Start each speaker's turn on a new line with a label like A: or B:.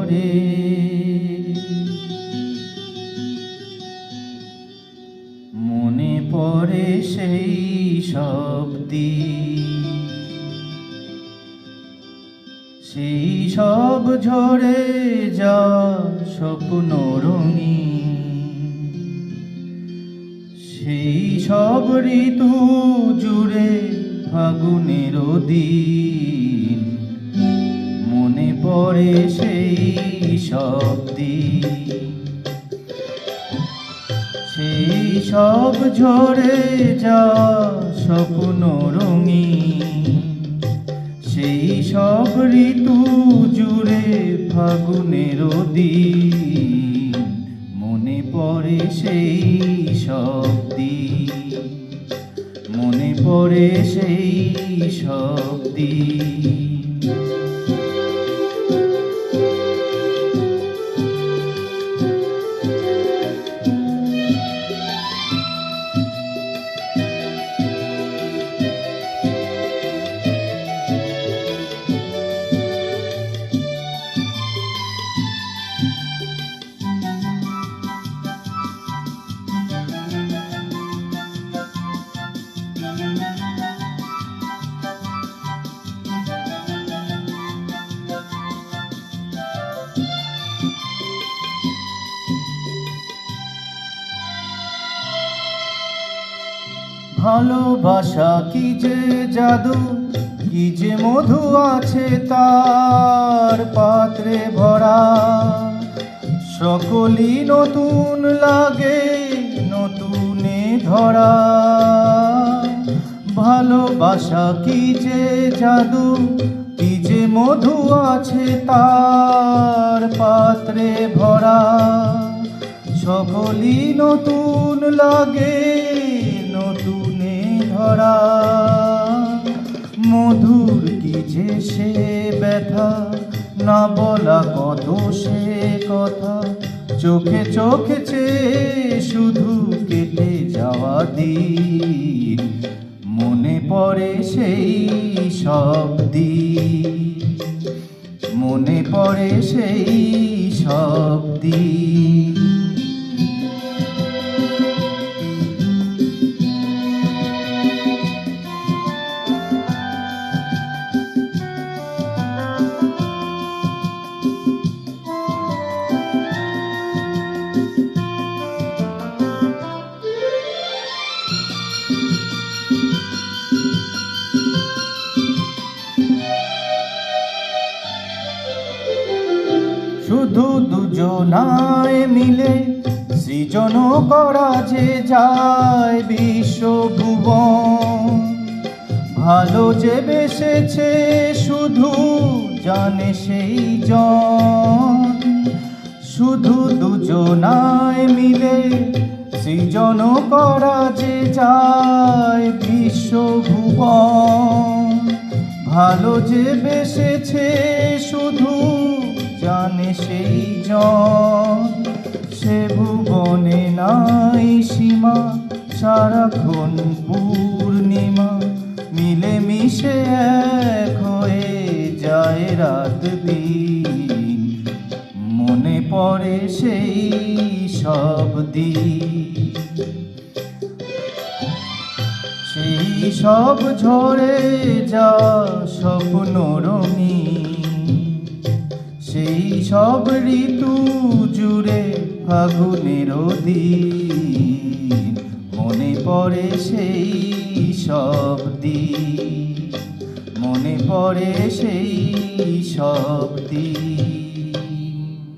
A: পড়ে। মনে পড়ে সেই সব দিন, সেই সব ঝরে যাওয়া স্বপ্ন রঙিন, সেই সব ঋতু জুড়ে ফাগুনের দিন। মনে পড়ে সেই সব দিন, সেই সব ঝরে যাওয়া স্বপ্ন রঙিন, সেই সব ঋতু জুড়ে ফাগুনের দিন। মনে পড়ে সেই সব দিন, মনে পড়ে সেই সব দিন। ভালোবাসা কি যে জাদু, কি যে মধু আছে তার পাত্রে ভরা। সকলই নতুন লাগে নতুনে ধরা। ভালোবাসা কি যে জাদু, কি যে মধু আছে তার পাত্রে ভরা। সকলই নতুন লাগে নতুনে ধরা। মধুর কি যে সে ব্যথা, না বলা কত সে কথা। চোখে চোখে চেয়ে শুধু কেটে যাওয়া দিন। মনে পড়ে সেই সব দিন, মনে পড়ে সেই সব দিন। শুধু দুজনায় মিলে সৃজন করা যে যায় বিশ্বভুবন। ভালো যে বেসেছে শুধু জানে সেই জন। শুধু দুজনায় মিলে সৃজন করা যে যায় বিশ্বভুবন। ভালো যে বেসেছে শুধু জানে সেই জন। সে ভুবনে নাই সীমা, সারাক্ষণ পূর্ণিমা। মিলে মিশে এক হয়ে যায় রাত দিন। মনে পড়ে সেই সব দিন, সেই সব ঝরে যাওয়া স্বপ্ন রঙিন। সেই সব ঋতু জুড়ে ফাগুনের দিন। মনে পড়ে সেই সব দিন, মনে পড়ে সেই সব দিন।